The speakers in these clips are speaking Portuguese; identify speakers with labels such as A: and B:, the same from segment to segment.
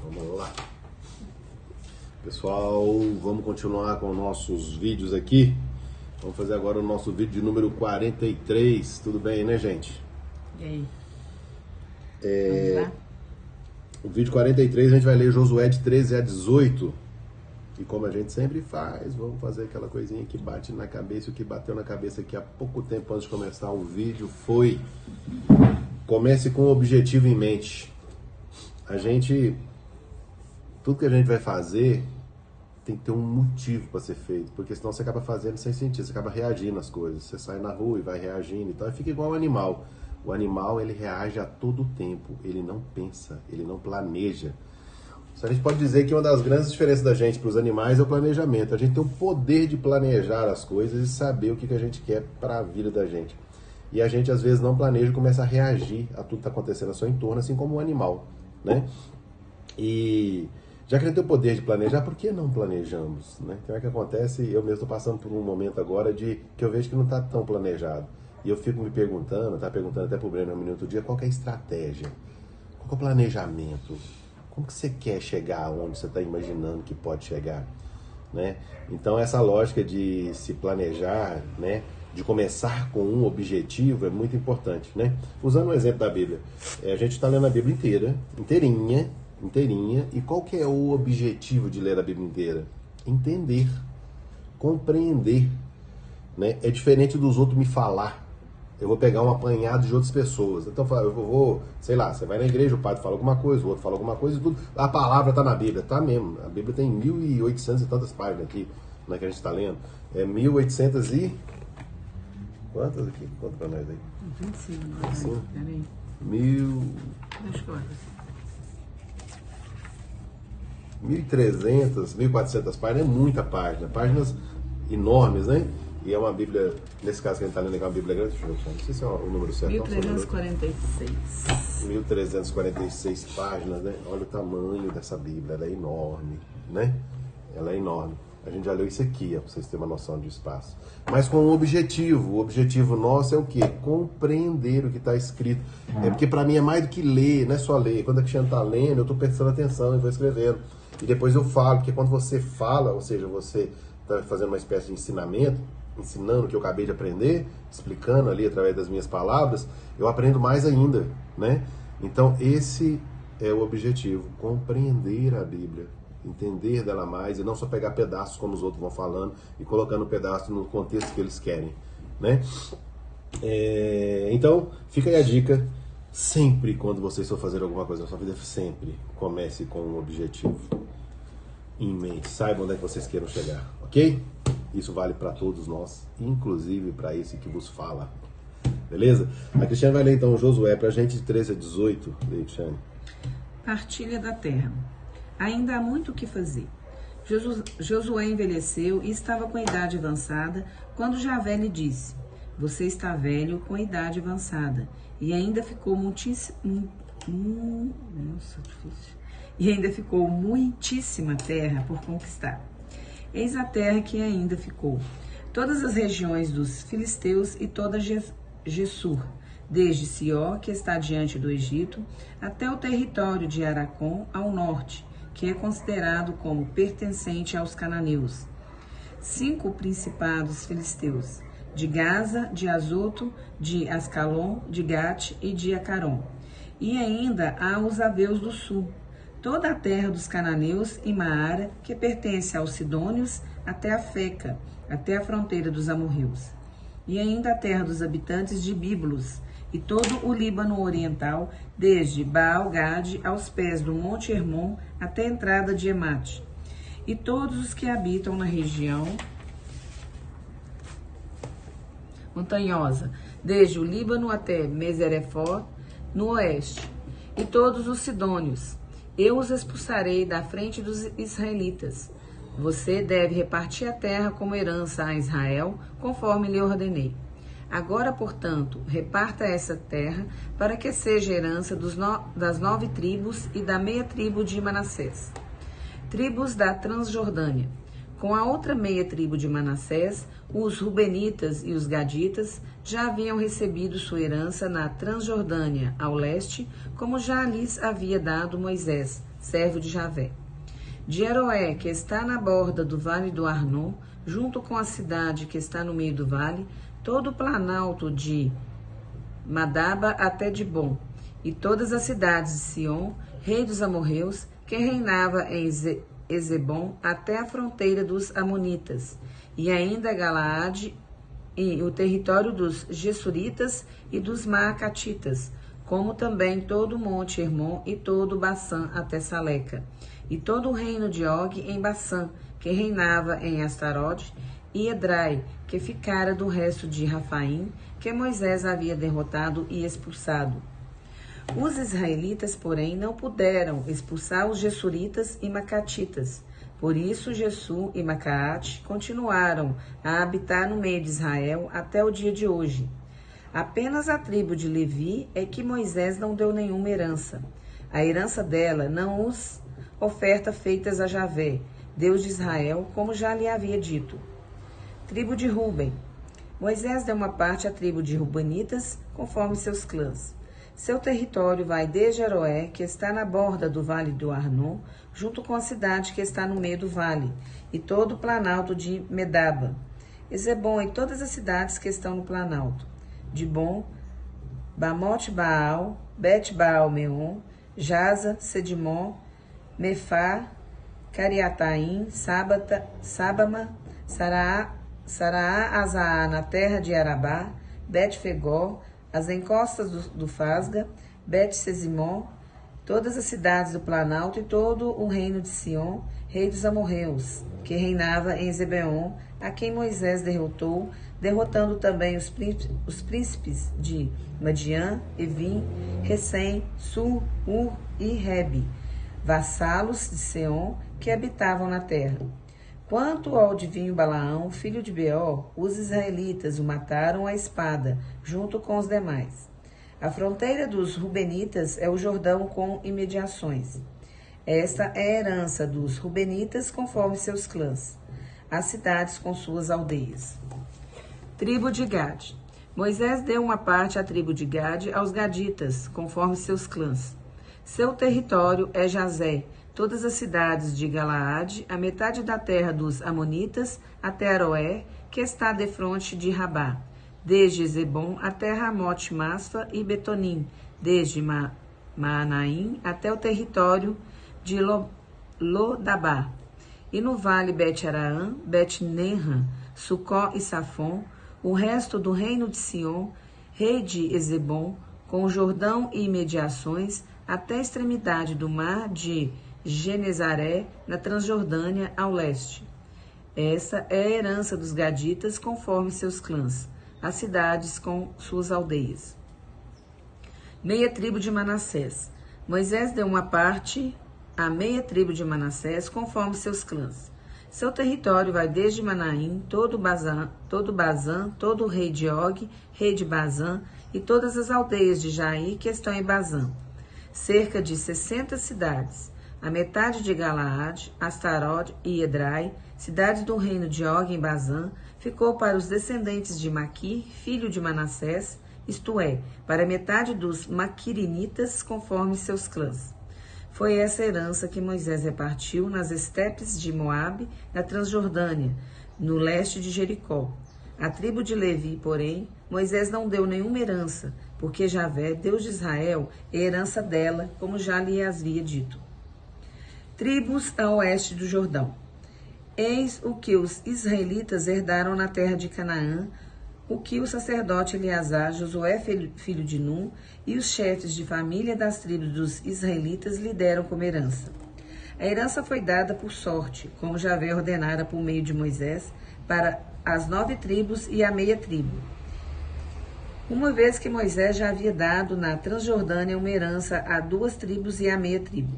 A: Vamos lá. Pessoal, vamos continuar com nossos vídeos aqui. Vamos fazer agora o nosso vídeo de número 43. Tudo bem, né, gente?
B: E aí?
A: Vamos lá? O vídeo 43 a gente vai ler Josué de 13 a 18. E como a gente sempre faz, vamos fazer aquela coisinha que bate na cabeça. O que bateu na cabeça aqui há pouco tempo antes de começar o vídeo foi: comece com o objetivo em mente. Tudo que a gente vai fazer tem que ter um motivo para ser feito, porque senão você acaba fazendo sem sentido, você acaba reagindo às coisas. Você sai na rua e vai reagindo, então fica igual o animal. O animal, ele reage a todo tempo, ele não pensa, ele não planeja. A gente pode dizer que uma das grandes diferenças da gente para os animais é o planejamento. A gente tem o poder de planejar as coisas e saber o que a gente quer para a vida da gente. E a gente às vezes não planeja e começa a reagir a tudo que está acontecendo ao seu entorno, assim como o animal, né? E já que a gente tem o poder de planejar, por que não planejamos, né? Então é que acontece, eu mesmo estou passando por um momento agora que eu vejo que não está tão planejado. E eu fico me perguntando, estava perguntando até para o Breno no minuto do dia, qual que é a estratégia? Qual que é o planejamento? Como que você quer chegar onde você está imaginando que pode chegar, né? Então essa lógica de se planejar, né, de começar com um objetivo é muito importante, né? Usando o exemplo da Bíblia, a gente está lendo a Bíblia inteirinha, e qual que é o objetivo de ler a Bíblia inteira? Entender, compreender, né? É diferente dos outros me falar. Eu vou pegar um apanhado de outras pessoas. Então eu vou, sei lá, você vai na igreja, o padre fala alguma coisa, o outro fala alguma coisa e tudo. A palavra está na Bíblia, tá mesmo. A Bíblia tem 1.800 e tantas páginas aqui, né, que a gente está lendo. É 1.800 e... Quantas aqui? Conta pra nós aí.
B: 25. Peraí.
A: 1.300, 1.400 páginas, é muita página. Páginas enormes, né? E é uma Bíblia, nesse caso que a gente está lendo, é uma Bíblia grande, não sei se é o número certo.
B: 1346.
A: 1346 páginas, né? Olha o tamanho dessa Bíblia, ela é enorme, né? Ela é enorme. A gente já leu isso aqui, para vocês terem uma noção de espaço. Mas com um objetivo. O objetivo nosso é o quê? Compreender o que está escrito. É porque para mim é mais do que ler, não é só ler. Quando a Cristiane está lendo, eu estou prestando atenção e vou escrevendo. E depois eu falo, porque quando você fala, ou seja, você está fazendo uma espécie de ensinamento, ensinando o que eu acabei de aprender, explicando ali através das minhas palavras, eu aprendo mais ainda, né? Então esse é o objetivo, compreender a Bíblia, entender dela mais e não só pegar pedaços como os outros vão falando e colocando pedaços no contexto que eles querem, né? Então fica aí a dica, sempre quando vocês for fazer alguma coisa na sua vida, sempre comece com um objetivo em mente, saibam onde é que vocês queiram chegar, ok? Isso vale para todos nós, inclusive para esse que vos fala. Beleza? A Cristiane vai ler então Josué para a gente de 13 a 18. Leia, Cristiane.
B: Partilha da terra. Ainda há muito o que fazer. Josué envelheceu e estava com a idade avançada quando Javé lhe disse: você está velho com a idade avançada e ainda ficou muitíssima terra por conquistar. Eis a terra que ainda ficou, todas as regiões dos filisteus e toda Gessur, desde Sió, que está diante do Egito, até o território de Aracom ao norte, que é considerado como pertencente aos cananeus. 5 principados filisteus, de Gaza, de Azoto, de Ascalon, de Gate e de Acaron. E ainda há os aveus do sul, toda a terra dos cananeus e Maara, que pertence aos sidônios, até a Feca, até a fronteira dos amorreus. E ainda a terra dos habitantes de Bíbulos, e todo o Líbano oriental, desde Baal-Gade aos pés do Monte Hermon, até a entrada de Emate. E todos os que habitam na região montanhosa, desde o Líbano até Meserefó, no oeste. E todos os sidônios, eu os expulsarei da frente dos israelitas. Você deve repartir a terra como herança a Israel, conforme lhe ordenei. Agora, portanto, reparta essa terra para que seja herança das 9 tribos e da meia tribo de Manassés. Tribos da Transjordânia, Com a outra meia tribo de Manassés, os Rubenitas e os Gaditas já haviam recebido sua herança na Transjordânia, ao leste, como já lhes havia dado Moisés, servo de Javé. De Aroé, que está na borda do vale do Arnon, junto com a cidade que está no meio do vale, todo o planalto de Madaba até Dibom, e todas as cidades de Sion, rei dos amorreus, que reinava em Ezebom até a fronteira dos amonitas, e ainda Galaade e o território dos Gessuritas e dos Maacatitas, como também todo o monte Hermon e todo o Baçã até Saleca, e todo o reino de Og em Baçã, que reinava em Astarode, e Edrai, que ficara do resto de Rafaim, que Moisés havia derrotado e expulsado. Os israelitas, porém, não puderam expulsar os Gessuritas e Macatitas. Por isso, Gessu e Macaate continuaram a habitar no meio de Israel até o dia de hoje. Apenas a tribo de Levi é que Moisés não deu nenhuma herança. A herança dela não os oferta feitas a Javé, Deus de Israel, como já lhe havia dito. Tribo de Ruben. Moisés deu uma parte à tribo de Rubenitas, conforme seus clãs. Seu território vai desde Aroé, que está na borda do vale do Arnon, junto com a cidade que está no meio do vale, e todo o planalto de Medaba, Ezebom e todas as cidades que estão no planalto, Dibom, Bamote Baal, Bet Baal Meon, Jaza, Sedimon, Mefá, Cariataim, Sábama, Saraá, Azaá, na terra de Arabá, Bet-Fegó, as encostas do Fasga, Bet-Sesimon, todas as cidades do Planalto e todo o reino de Sion, rei dos amorreus, que reinava em Zebeon, a quem Moisés derrotou, derrotando também os príncipes de Madian, Evim, Recém, Sur, Ur e Rebe, vassalos de Seom, que habitavam na terra. Quanto ao adivinho Balaão, filho de Beor, os israelitas o mataram à espada, junto com os demais. A fronteira dos Rubenitas é o Jordão com imediações. Esta é a herança dos Rubenitas conforme seus clãs, as cidades com suas aldeias. Tribo de Gade. Moisés deu uma parte à tribo de Gade aos Gaditas, conforme seus clãs. Seu território é Jazé, todas as cidades de Galaade, a metade da terra dos Amonitas, até Aroé, que está defronte de Rabá, desde Zebom até Ramote Masfa e Betonim, desde Maanaim até o território de Lodabá, e no vale Bet-Araã, Bet-Nenra, Sucó e Safon, o resto do reino de Sion, rei de Ezebom, com o Jordão e imediações, até a extremidade do mar de Genezaré, na Transjordânia, ao leste. Essa é a herança dos Gaditas, conforme seus clãs, as cidades com suas aldeias. Meia tribo de Manassés. Moisés deu uma parte à meia tribo de Manassés, conforme seus clãs. Seu território vai desde Manaim, todo Bazã, todo o rei de Og, rei de Bazã, e todas as aldeias de Jair que estão em Bazã. Cerca de 60 cidades. A metade de Galaade, Astarode e Edrai, cidades do reino de Og em Bazã, ficou para os descendentes de Maquir, filho de Manassés, isto é, para a metade dos Maquirinitas, conforme seus clãs. Foi essa herança que Moisés repartiu nas estepes de Moabe, na Transjordânia, no leste de Jericó. A tribo de Levi, porém, Moisés não deu nenhuma herança, porque Javé, Deus de Israel, é herança dela, como já lhe havia dito. Tribos a oeste do Jordão. Eis o que os israelitas herdaram na terra de Canaã, o que o sacerdote Eleazar, Josué, filho de Nun, e os chefes de família das tribos dos israelitas lhe deram como herança. A herança foi dada por sorte, como Javé ordenara por meio de Moisés, para as 9 tribos e a meia tribo. Uma vez que Moisés já havia dado na Transjordânia uma herança a 2 tribos e a meia tribo.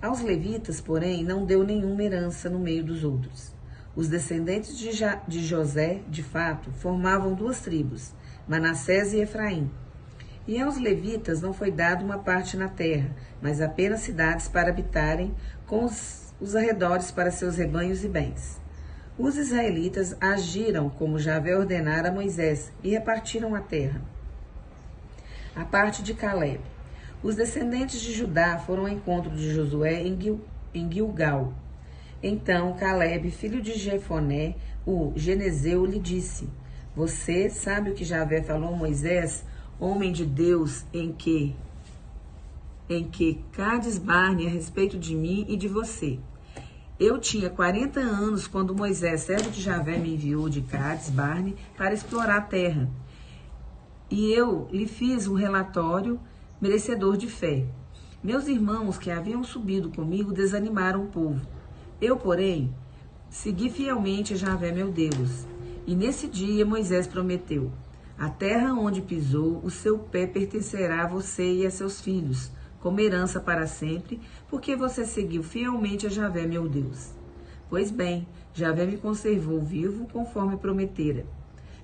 B: Aos levitas, porém, não deu nenhuma herança no meio dos outros. Os descendentes de José, de fato, formavam 2 tribos, Manassés e Efraim. E aos levitas não foi dado uma parte na terra, mas apenas cidades para habitarem, com os arredores para seus rebanhos e bens. Os israelitas agiram como Javé ordenara a Moisés e repartiram a terra. A parte de Calebe. Os descendentes de Judá foram ao encontro de Josué em Gilgal. Então Calebe, filho de Jefoné, o genezeu, lhe disse: Você sabe o que Javé falou a Moisés, homem de Deus, em que Cades Barne a respeito de mim e de você. Eu tinha 40 anos quando Moisés, servo de Javé, me enviou de Cades Barne para explorar a terra. E eu lhe fiz um relatório merecedor de fé. Meus irmãos que haviam subido comigo desanimaram o povo. Eu, porém, segui fielmente a Javé, meu Deus. E nesse dia Moisés prometeu: a terra onde pisou, o seu pé pertencerá a você e a seus filhos, como herança para sempre, porque você seguiu fielmente a Javé, meu Deus. Pois bem, Javé me conservou vivo, conforme prometera.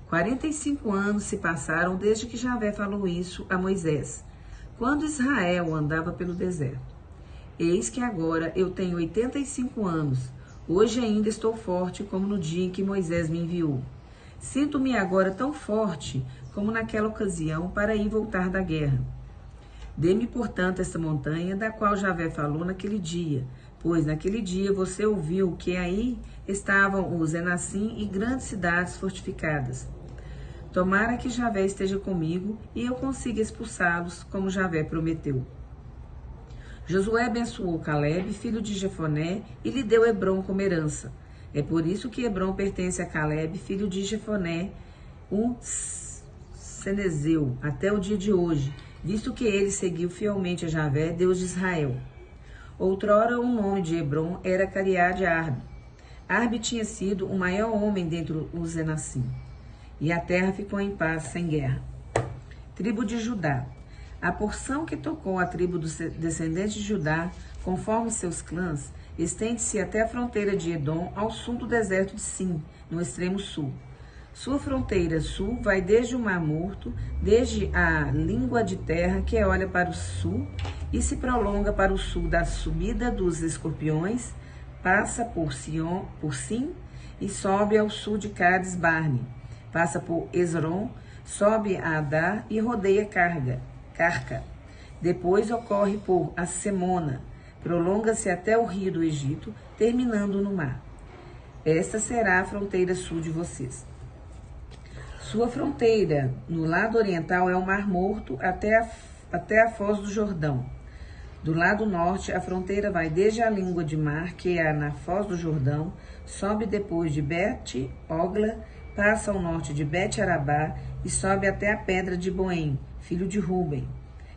B: 45 anos se passaram desde que Javé falou isso a Moisés, quando Israel andava pelo deserto. Eis que agora eu tenho 85 anos. Hoje ainda estou forte como no dia em que Moisés me enviou. Sinto-me agora tão forte como naquela ocasião para ir voltar da guerra. Dê-me, portanto, esta montanha da qual Javé falou naquele dia, pois naquele dia você ouviu que aí estavam os Enassim e grandes cidades fortificadas. Tomara que Javé esteja comigo e eu consiga expulsá-los, como Javé prometeu. Josué abençoou Calebe, filho de Jefoné, e lhe deu Hebrom como herança. É por isso que Hebrom pertence a Calebe, filho de Jefoné, um cenezeu, até o dia de hoje, visto que ele seguiu fielmente a Javé, Deus de Israel. Outrora o nome de Hebrom era Cariade Arbe. Arbe tinha sido o maior homem dentre os Enassim. E a terra ficou em paz, sem guerra. Tribo de Judá. A porção que tocou a tribo dos descendentes de Judá, conforme seus clãs, estende-se até a fronteira de Edom, ao sul do deserto de Sim, no extremo sul. Sua fronteira sul vai desde o Mar Morto, desde a língua de terra que olha para o sul, e se prolonga para o sul da subida dos Escorpiões, passa por Sim e sobe ao sul de Cades Barne, passa por Esron, sobe a Adar e rodeia Carca. Depois ocorre por Acemona, prolonga-se até o rio do Egito, terminando no mar. Esta será a fronteira sul de vocês. Sua fronteira no lado oriental é o Mar Morto até a foz do Jordão. Do lado norte, a fronteira vai desde a língua de mar, que é na foz do Jordão, sobe depois de Bet-Ogla, passa ao norte de Bet-Arabá e sobe até a pedra de Boém, filho de Ruben.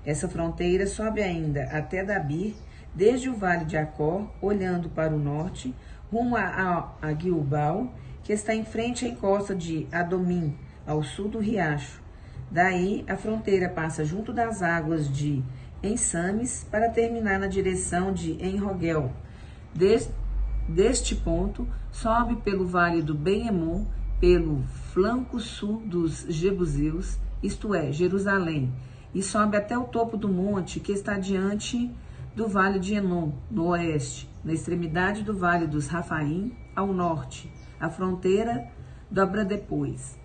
B: Essa fronteira sobe ainda até Dabir, desde o vale de Acor, olhando para o norte, rumo a Gilgal, que está em frente à encosta de Adomim, ao sul do riacho. Daí, a fronteira passa junto das águas de Ensames para terminar na direção de Enrogel. Deste ponto, sobe pelo vale do Ben-Emon, pelo flanco sul dos Jebuseus, isto é, Jerusalém, e sobe até o topo do monte que está diante do vale de Enom, no oeste, na extremidade do vale dos Rafaim, ao norte. A fronteira dobra depois,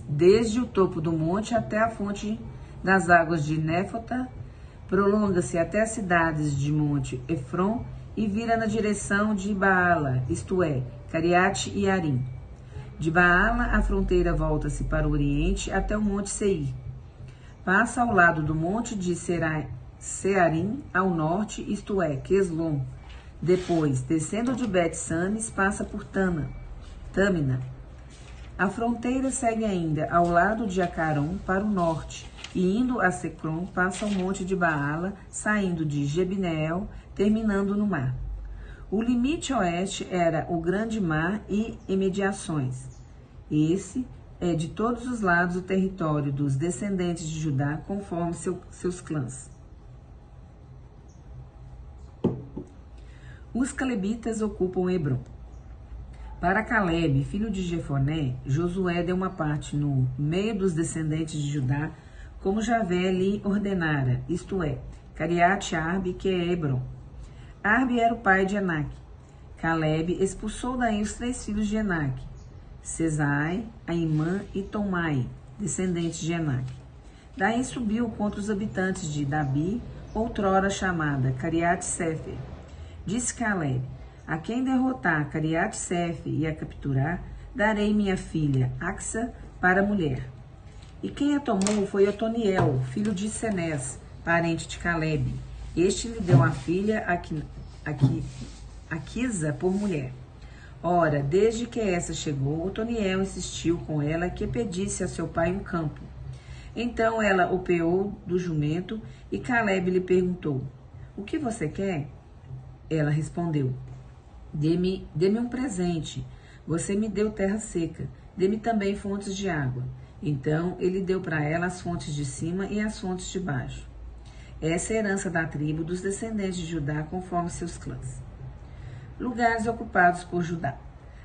B: desde o topo do monte até a fonte das águas de Néfota, prolonga-se até as cidades de Monte Efron e vira na direção de Baala, isto é, Cariate e Arim. De Baala, a fronteira volta-se para o oriente até o Monte Seir. Passa ao lado do Monte de Searim, ao norte, isto é, Queslon. Depois, descendo de Bet-Sames, passa por Tâmina. A fronteira segue ainda ao lado de Acaron para o norte, e indo a Secron, passa ao monte de Baala, saindo de Jebineel, terminando no mar. O limite oeste era o grande mar e imediações. Esse é de todos os lados o território dos descendentes de Judá, conforme seus clãs. Os calebitas ocupam Hebrom. Para Calebe, filho de Jefoné, Josué deu uma parte no meio dos descendentes de Judá, como Javé lhe ordenara, isto é, Cariate Arbe, que é Hebrom. Arbe era o pai de Anak. Calebe expulsou daí os 3 filhos de Enaque, Sesai, Aimã e Tomai, descendentes de Enaque. Daí subiu contra os habitantes de Dabi, outrora chamada Cariate-Sefer. Disse Calebe: a quem derrotar Cariate-Sefer e a capturar, darei minha filha Axa para mulher. E quem a tomou foi Otoniel, filho de Senés, parente de Calebe. Este lhe deu a filha Aquisa por mulher. Ora, desde que essa chegou, Otoniel insistiu com ela que pedisse a seu pai um campo. Então ela o peou do jumento e Calebe lhe perguntou: o que você quer? Ela respondeu: dê-me um presente. Você me deu terra seca. Dê-me também fontes de água. Então ele deu para ela as fontes de cima e as fontes de baixo. Essa é a herança da tribo dos descendentes de Judá conforme seus clãs. Lugares ocupados por Judá.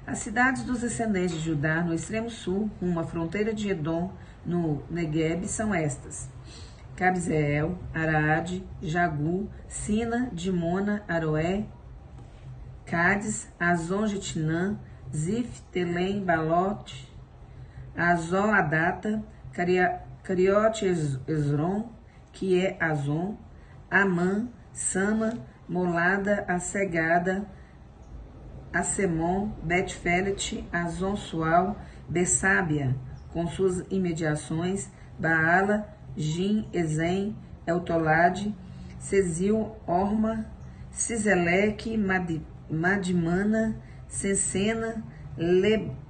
B: As cidades dos descendentes de Judá no extremo sul, rumo à fronteira de Edom, no Negueb, são estas: Cabzeel, Arade, Jagu, Sina, Dimona, Aroé, Cádiz, Azon-Getinã, Zif, Telém, Balote, Azol-Adata, Cariote-Esron, que é Azon, Amã, Sama, Molada, Assegada, Assemon, Bet-Felet, Azon-Sual, Bessábia, com suas imediações, Baala, Jim, Ezem, Eltolade, Cezil, Orma, Ciseleque, Madimana, Sensena,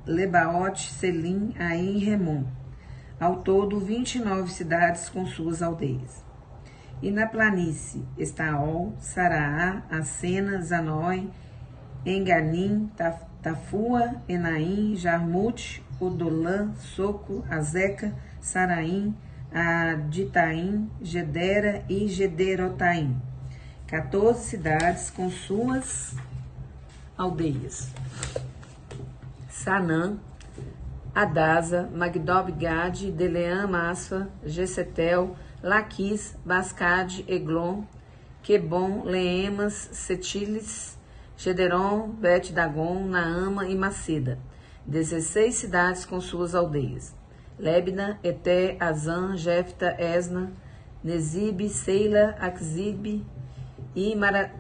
B: Lebaote, Selim, Aim e Remon. Ao todo, 29 cidades com suas aldeias. E na planície, Estaol, Saraá, Acena, Zanói, Enganim, Tafua, Enaim, Jarmute, Odolã, Soco, Azeca, Saraim, Aditaim, Gedera e Gederotaim. 14 cidades com suas aldeias. Sanã, Adasa, Magdob Gade, Deleã, Masfa, Gesetel, Laquis, Bascade, Eglon, Quebon, Leemas, Setilis, Gederon, Bet-Dagon, Naama e Maceda. 16 cidades com suas aldeias. Lebna, Eté, Azan, Jefta, Esna, Nezibe, Seila, Axibe e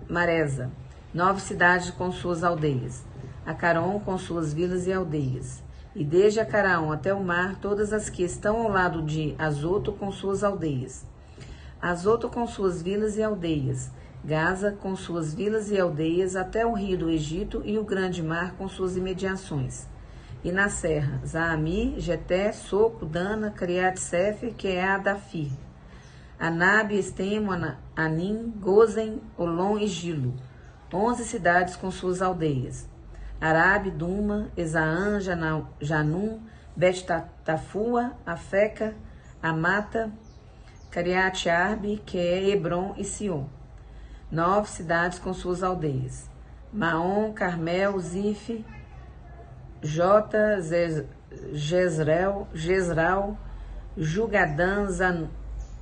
B: Maresa. 9 cidades com suas aldeias. Acaron com suas vilas e aldeias. E desde Acaraon até o mar, todas as que estão ao lado de Azoto com suas aldeias. Azoto com suas vilas e aldeias. Gaza com suas vilas e aldeias até o rio do Egito e o grande mar com suas imediações. E na serra, Zaami, Geté, Soco, Dana, Criat-Sefer, que é Adafir. Anabe, Estemo, Anim, Gozen, Olom e Gilo. 11 cidades com suas aldeias. Arabe, Duma, Esaã, Janum, Bet-Tafua, Afeca, Amata, Cariate-Arbe, que é Hebron e Sion. 9 cidades com suas aldeias. Maom, Carmel, Zif, Jota, Jezreel, Jugadã,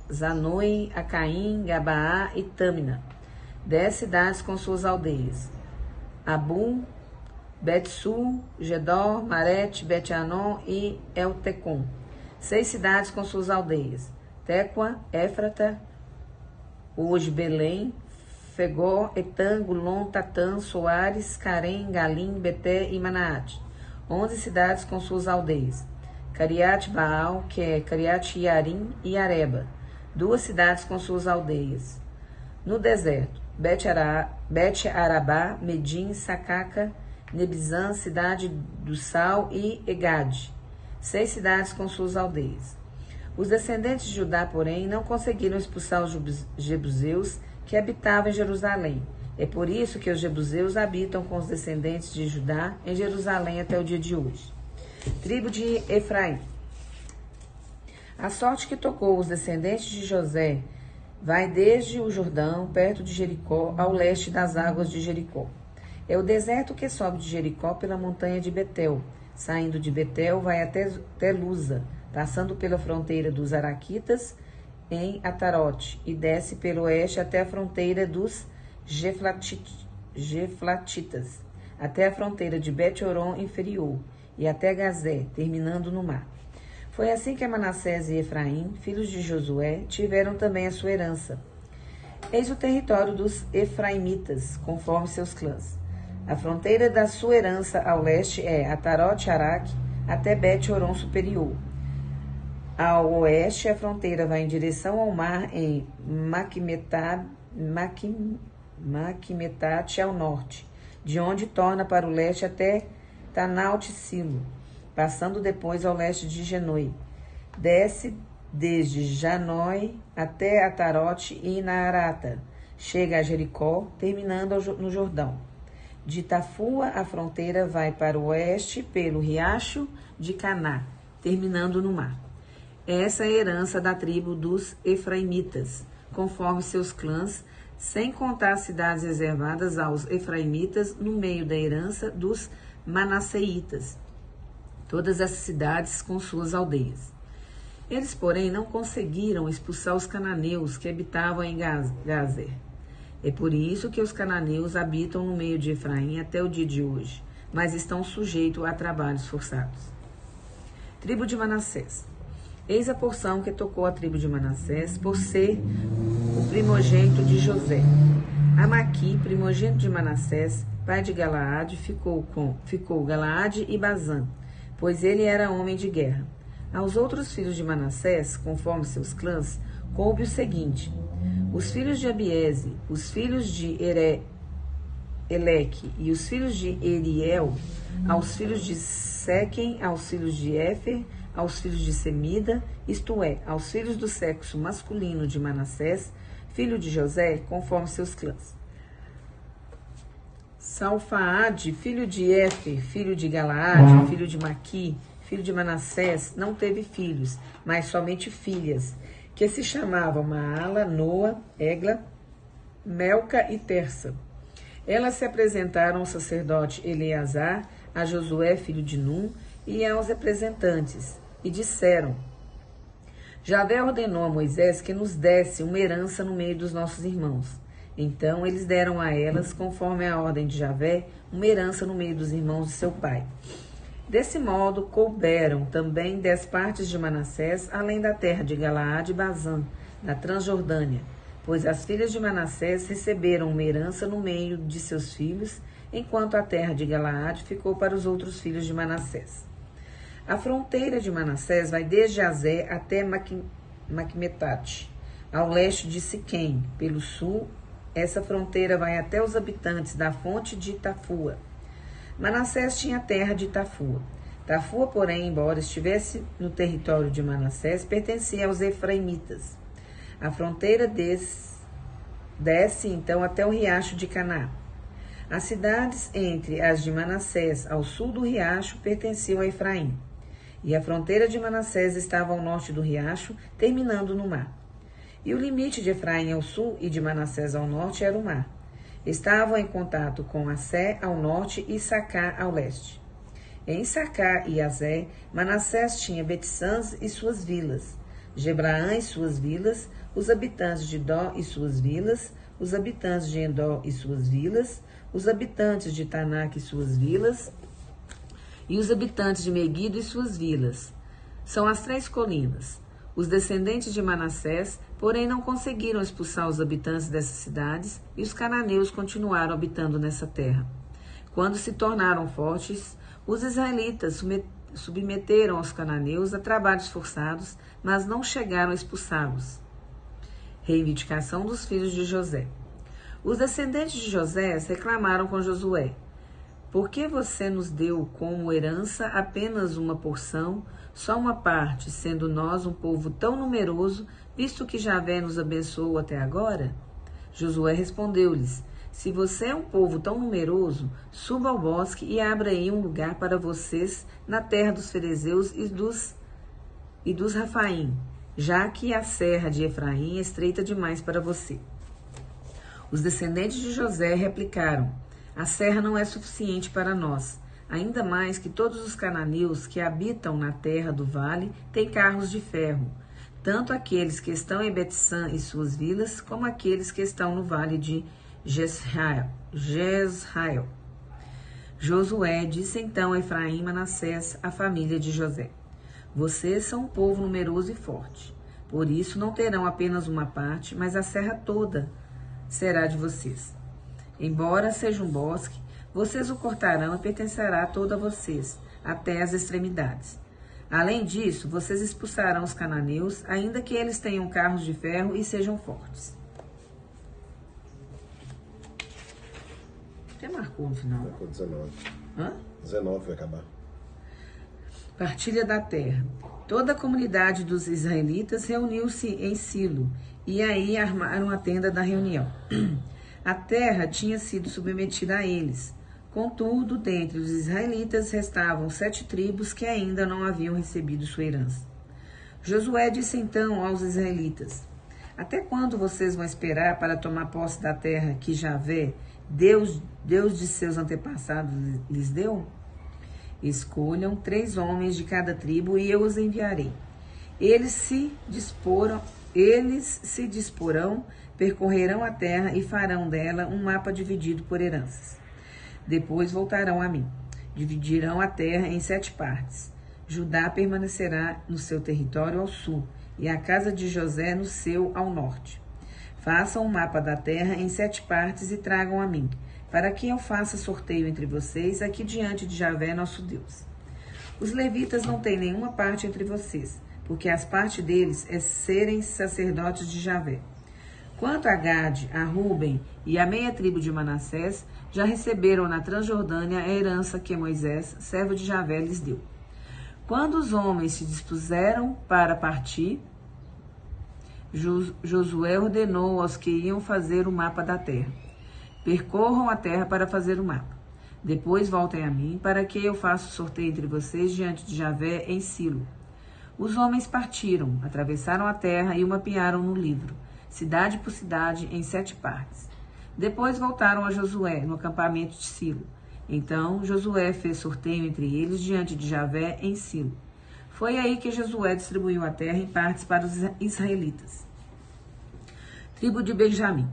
B: Zanoi, Acaim, Gabaá e Tâmina. 10 cidades com suas aldeias. Abu, Bet-Sul, Gedor, Marete, Bet-Anon e Eltecom. 6 cidades com suas aldeias. Tecoa, Éfrata, hoje Belém, Fegó, Etan, Gulon, Tatã, Soares, Carém, Galim, Beté e Manaate. 11 cidades com suas aldeias. Cariate Baal, que é Cariate Iarim e Areba. 2 cidades com suas aldeias. No deserto, Bet-Arabá, Medim, Sacaca, Nebizã, cidade do Sal e Egade. 6 cidades com suas aldeias. Os descendentes de Judá, porém, não conseguiram expulsar os jebuseus que habitavam em Jerusalém. É por isso que os jebuseus habitam com os descendentes de Judá em Jerusalém até o dia de hoje. Tribo de Efraim. A sorte que tocou os descendentes de José vai desde o Jordão, perto de Jericó, ao leste das águas de Jericó. É o deserto que sobe de Jericó pela montanha de Betel. Saindo de Betel, vai até Luza, passando pela fronteira dos Araquitas em Atarote, e desce pelo oeste até a fronteira dos Geflatitas. até a fronteira de Bet-Horon inferior, e até Gazé, terminando no mar. Foi assim que Manassés e Efraim, filhos de Josué, tiveram também a sua herança. Eis o território dos Efraimitas, conforme seus clãs. A fronteira da sua herança ao leste é Atarote-Araque, até Bet-Horon superior. Ao oeste, a fronteira vai em direção ao mar em Maquimetate ao norte, de onde torna para o leste até Tanaut-Silo, passando depois ao leste de Genoi. Desce desde Janoi até Atarote e Naarata. Chega a Jericó, terminando no Jordão. De Tafua, a fronteira vai para o oeste pelo riacho de Caná, terminando no mar. Essa é a herança da tribo dos Efraimitas, conforme seus clãs, sem contar as cidades reservadas aos Efraimitas no meio da herança dos Manasseitas, todas essas cidades com suas aldeias. Eles, porém, não conseguiram expulsar os cananeus que habitavam em Gazer. É por isso que os cananeus habitam no meio de Efraim até o dia de hoje, mas estão sujeitos a trabalhos forçados. Tribo de Manassés. Eis a porção que tocou a tribo de Manassés por ser o primogênito de José. Amaqui, primogênito de Manassés, pai de Galaade, ficou Galaade e Bazã, pois ele era homem de guerra. Aos outros filhos de Manassés, conforme seus clãs, coube o seguinte: os filhos de Abiese, os filhos de Eleque e os filhos de Eriel, aos filhos de Sequem, aos filhos de Éfer, aos filhos de Semida, isto é, aos filhos do sexo masculino de Manassés, filho de José, conforme seus clãs. Salfaade, filho de Éfer, filho de Galaade, filho de Maqui, filho de Manassés, não teve filhos, mas somente filhas, que se chamavam Maala, Noa, Egla, Melca e Tersa. Elas se apresentaram ao sacerdote Eleazar, a Josué, filho de Num, e aos representantes, e disseram: Javé ordenou a Moisés que nos desse uma herança no meio dos nossos irmãos. Então eles deram a elas, conforme a ordem de Javé, uma herança no meio dos irmãos de seu pai. Desse modo, couberam também 10 partes de Manassés, além da terra de Galaade e Bazã, na Transjordânia, pois as filhas de Manassés receberam uma herança no meio de seus filhos, enquanto a terra de Galaade ficou para os outros filhos de Manassés. A fronteira de Manassés vai desde Azé até Maquimetate, ao leste de Siquém. Pelo sul, essa fronteira vai até os habitantes da fonte de Tafua. Manassés tinha a terra de Tafua. Tafua, porém, embora estivesse no território de Manassés, pertencia aos Efraimitas. A fronteira desce, então, até o riacho de Caná. As cidades entre as de Manassés, ao sul do riacho, pertenciam a Efraim. E a fronteira de Manassés estava ao norte do riacho, terminando no mar. E o limite de Efraim ao sul e de Manassés ao norte era o mar. Estavam em contato com Assé ao norte e Sacá ao leste. Em Sacá e Azé, Manassés tinha Betsãs e suas vilas, Gebraã e suas vilas, os habitantes de Dó e suas vilas, os habitantes de Endó e suas vilas, os habitantes de Tanak e suas vilas, e os habitantes de Meguido e suas vilas. São as 3 colinas. Os descendentes de Manassés, porém, não conseguiram expulsar os habitantes dessas cidades, e os cananeus continuaram habitando nessa terra. Quando se tornaram fortes, os israelitas submeteram os cananeus a trabalhos forçados, mas não chegaram a expulsá-los. Reivindicação dos filhos de José. Os descendentes de José reclamaram com Josué: Por que você nos deu como herança apenas uma porção, só uma parte, sendo nós um povo tão numeroso, visto que Javé nos abençoou até agora? Josué respondeu-lhes: Se você é um povo tão numeroso, suba ao bosque e abra aí um lugar para vocês na terra dos ferezeus e dos Rafaim, já que a serra de Efraim é estreita demais para você. Os descendentes de José replicaram: A serra não é suficiente para nós, ainda mais que todos os cananeus que habitam na terra do vale têm carros de ferro, tanto aqueles que estão em Betsã e suas vilas, como aqueles que estão no vale de Jezrael. Josué disse então a Efraim e Manassés, a família de José: Vocês são um povo numeroso e forte. Por isso não terão apenas uma parte, mas a serra toda será de vocês. Embora seja um bosque, vocês o cortarão e pertencerá toda a vocês, até as extremidades. Além disso, vocês expulsarão os cananeus, ainda que eles tenham carros de ferro e sejam fortes. Você marcou no final?
A: Marcou 19.
B: Hã?
A: 19 vai acabar.
B: Partilha da terra. Toda a comunidade dos israelitas reuniu-se em Silo, e aí armaram a tenda da reunião. A terra tinha sido submetida a eles. Contudo, dentre os israelitas restavam 7 tribos que ainda não haviam recebido sua herança. Josué disse então aos israelitas: Até quando vocês vão esperar para tomar posse da terra que Javé, Deus de seus antepassados, lhes deu? Escolham 3 homens de cada tribo e eu os enviarei. Eles se disporão, percorrerão a terra e farão dela um mapa dividido por heranças. Depois voltarão a mim. Dividirão a terra em 7 partes. Judá permanecerá no seu território ao sul, e a casa de José no seu ao norte. Façam um mapa da terra em 7 partes e tragam a mim, para que eu faça sorteio entre vocês aqui diante de Javé, nosso Deus. Os levitas não têm nenhuma parte entre vocês, porque as partes deles é serem sacerdotes de Javé. Quanto a Gade, a Ruben e a meia tribo de Manassés, já receberam na Transjordânia a herança que Moisés, servo de Javé, lhes deu. Quando os homens se dispuseram para partir, Josué ordenou aos que iam fazer o mapa da terra: Percorram a terra para fazer o mapa. Depois voltem a mim, para que eu faça o sorteio entre vocês diante de Javé em Silo. Os homens partiram, atravessaram a terra e o mapearam no livro, cidade por cidade, em 7 partes. Depois voltaram a Josué, no acampamento de Silo. Então Josué fez sorteio entre eles diante de Javé em Silo. Foi aí que Josué distribuiu a terra em partes para os israelitas. Tribo de Benjamim.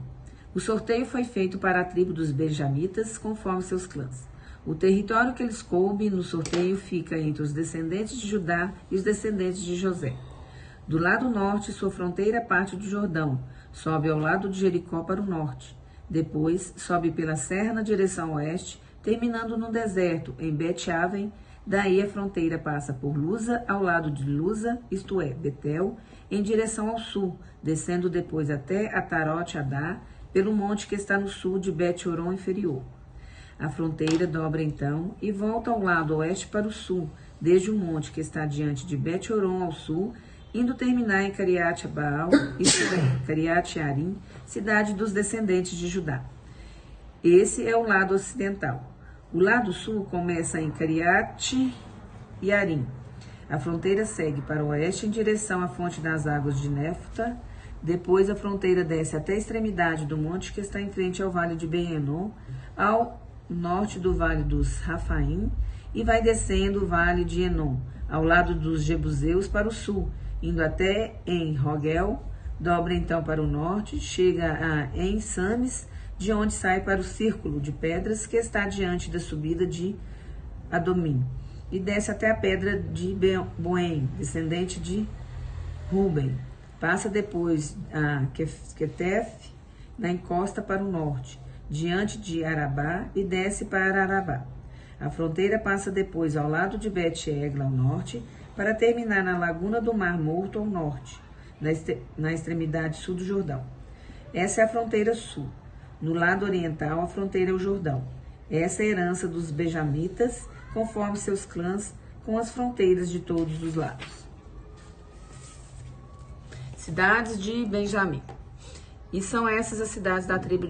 B: O sorteio foi feito para a tribo dos benjamitas, conforme seus clãs. O território que eles coube no sorteio fica entre os descendentes de Judá e os descendentes de José. Do lado norte, sua fronteira parte do Jordão, sobe ao lado de Jericó para o norte. Depois, sobe pela serra na direção oeste, terminando no deserto, em Bet-Aven. Daí a fronteira passa por Luza, ao lado de Luza, isto é, Betel, em direção ao sul, descendo depois até Atarote-Adá, pelo monte que está no sul de Bet-Horon inferior. A fronteira dobra então e volta ao lado oeste para o sul, desde o monte que está diante de Bet-Horon ao sul, indo terminar em Cariate-Baal, isto é, Cariate-Arim, cidade dos descendentes de Judá. Esse é o lado ocidental. O lado sul começa em Cariate-Arim. A fronteira segue para o oeste em direção à fonte das águas de Nefta. Depois a fronteira desce até a extremidade do monte que está em frente ao vale de Ben-Enon, ao norte do vale dos Rafaim, e vai descendo o vale de Enon, ao lado dos Jebuseus para o sul, indo até em Rogel, dobra então para o norte, chega a En-Sames, de onde sai para o círculo de pedras que está diante da subida de Adomim, e desce até a pedra de Boém, descendente de Ruben. Passa depois a Ketef, na encosta para o norte, diante de Arabá, e desce para Arabá. A fronteira passa depois ao lado de Bet-Egla ao norte, para terminar na laguna do Mar Morto ao norte, na extremidade sul do Jordão. Essa é a fronteira sul. No lado oriental, a fronteira é o Jordão. Essa é a herança dos benjamitas, conforme seus clãs, com as fronteiras de todos os lados. Cidades de Benjamim. E são essas as cidades da tribo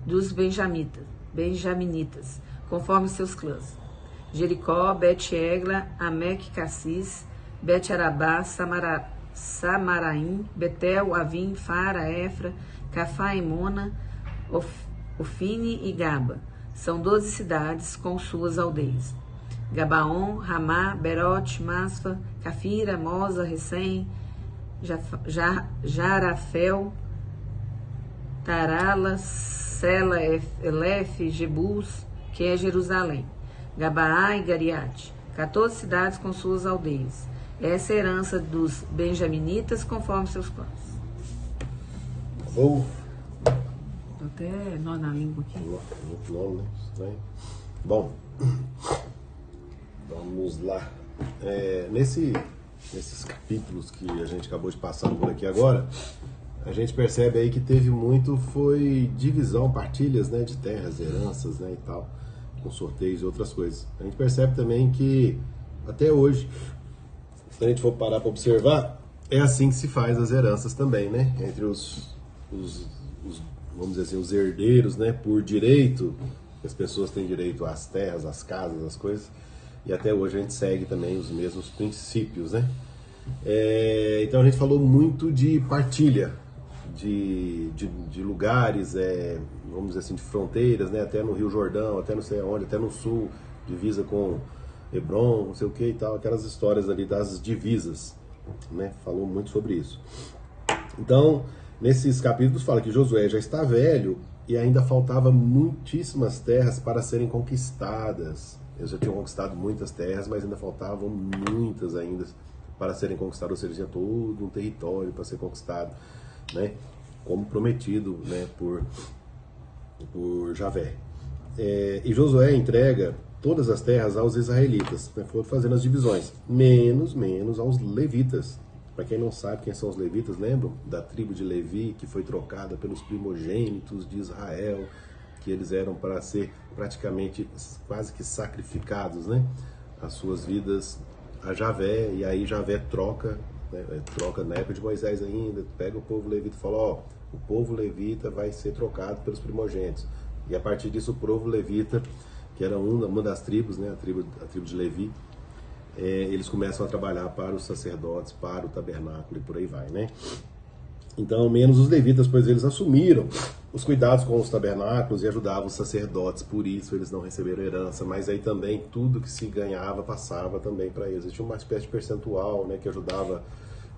B: dos benjaminitas, conforme seus clãs: Jericó, Bet-Egla, Ameque, Cassis, Bet-Arabá, Samaraim, Betel, Avim, Fara, Efra, Cafá, Emona, Ofine e Gaba. São 12 cidades com suas aldeias: Gabaon, Ramá, Berote, Masfa, Cafira, Moza, Recém, Jarafel, Tarala, Sela, Elef, Jebus, que é Jerusalém. Gabaá e Gariate, 14 cidades com suas aldeias. Essa é a herança dos benjaminitas conforme seus clãs.
A: Tô
B: até nó na língua aqui.
A: Muito nome, né? Estranho. Bom, vamos lá. Nesses capítulos que a gente acabou de passar por aqui agora, a gente percebe aí que teve muito, foi divisão, partilhas, né, de terras, heranças, né, e tal, com sorteios e outras coisas. A gente percebe também que, até hoje, se a gente for parar para observar, é assim que se faz as heranças também, né, entre os vamos dizer assim, os herdeiros, né, por direito, as pessoas têm direito às terras, às casas, às coisas, e até hoje a gente segue também os mesmos princípios, né. Então a gente falou muito de partilha, de lugares, vamos dizer assim, de fronteiras, né, até no Rio Jordão, até não sei aonde, até no sul, divisa com Hebron, não sei o que e tal, aquelas histórias ali das divisas, né, falou muito sobre isso. Então, nesses capítulos fala que Josué já está velho e ainda faltava muitíssimas terras para serem conquistadas. Eles já tinham conquistado muitas terras, mas ainda faltavam muitas ainda para serem conquistadas, ou seja, tinha todo um território para ser conquistado, né, como prometido, né, por Javé. E Josué entrega todas as terras aos israelitas, né, foram fazendo as divisões, menos aos levitas. Para quem não sabe quem são os levitas, lembram da tribo de Levi, que foi trocada pelos primogênitos de Israel, que eles eram para ser praticamente quase que sacrificados, né, as suas vidas a Javé, e aí Javé troca, né, troca na época de Moisés ainda, pega o povo levita e fala, ó, o povo levita vai ser trocado pelos primogênitos. E a partir disso o povo levita, que era uma das tribos, né, a tribo de Levi, eles começam a trabalhar para os sacerdotes, para o tabernáculo e por aí vai, né? Então, menos os levitas, pois eles assumiram os cuidados com os tabernáculos e ajudavam os sacerdotes, por isso eles não receberam herança, mas aí também tudo que se ganhava passava também para eles. Existia uma espécie de percentual, né, que ajudava,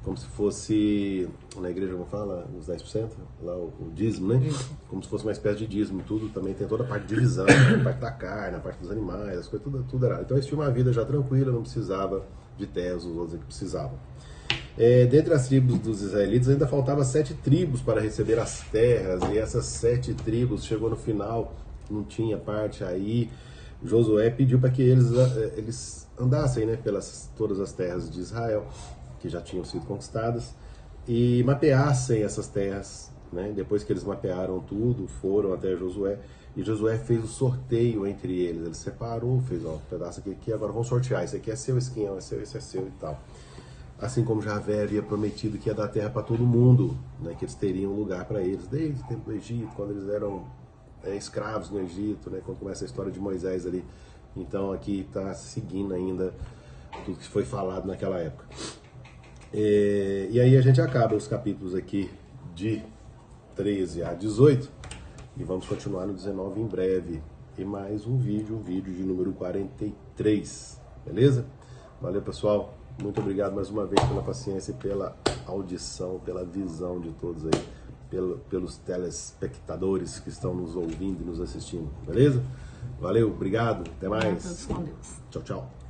A: como se fosse, na igreja como fala, uns 10%, lá o dízimo, né? Como se fosse uma espécie de dízimo, tudo também tem toda a parte de divisão, a parte da carne, a parte dos animais, as coisas, tudo era. Então eles tinham uma vida já tranquila, não precisava de terras, os outros que precisavam. Dentre as tribos dos israelitas ainda faltava 7 tribos para receber as terras, e essas 7 tribos, chegou no final, não tinha parte, aí Josué pediu para que eles andassem, né, pelas todas as terras de Israel, que já tinham sido conquistadas, e mapeassem essas terras, né? Depois que eles mapearam tudo, foram até Josué, e Josué fez o sorteio entre eles, ele separou, fez um pedaço aqui, agora vamos sortear, esse aqui é seu, esse aqui é seu, esse é seu e tal. Assim como Javé havia prometido que ia dar terra para todo mundo, né? Que eles teriam lugar para eles, desde o tempo do Egito, quando eles eram escravos no Egito, né? Quando começa a história de Moisés ali. Então aqui está seguindo ainda tudo que foi falado naquela época. E aí a gente acaba os capítulos aqui de 13 a 18 e vamos continuar no 19 em breve. E mais um vídeo de número 43, beleza? Valeu, pessoal, muito obrigado mais uma vez pela paciência e pela audição, pela visão de todos aí, pelos telespectadores que estão nos ouvindo e nos assistindo, beleza? Valeu, obrigado, até mais. Tchau, tchau.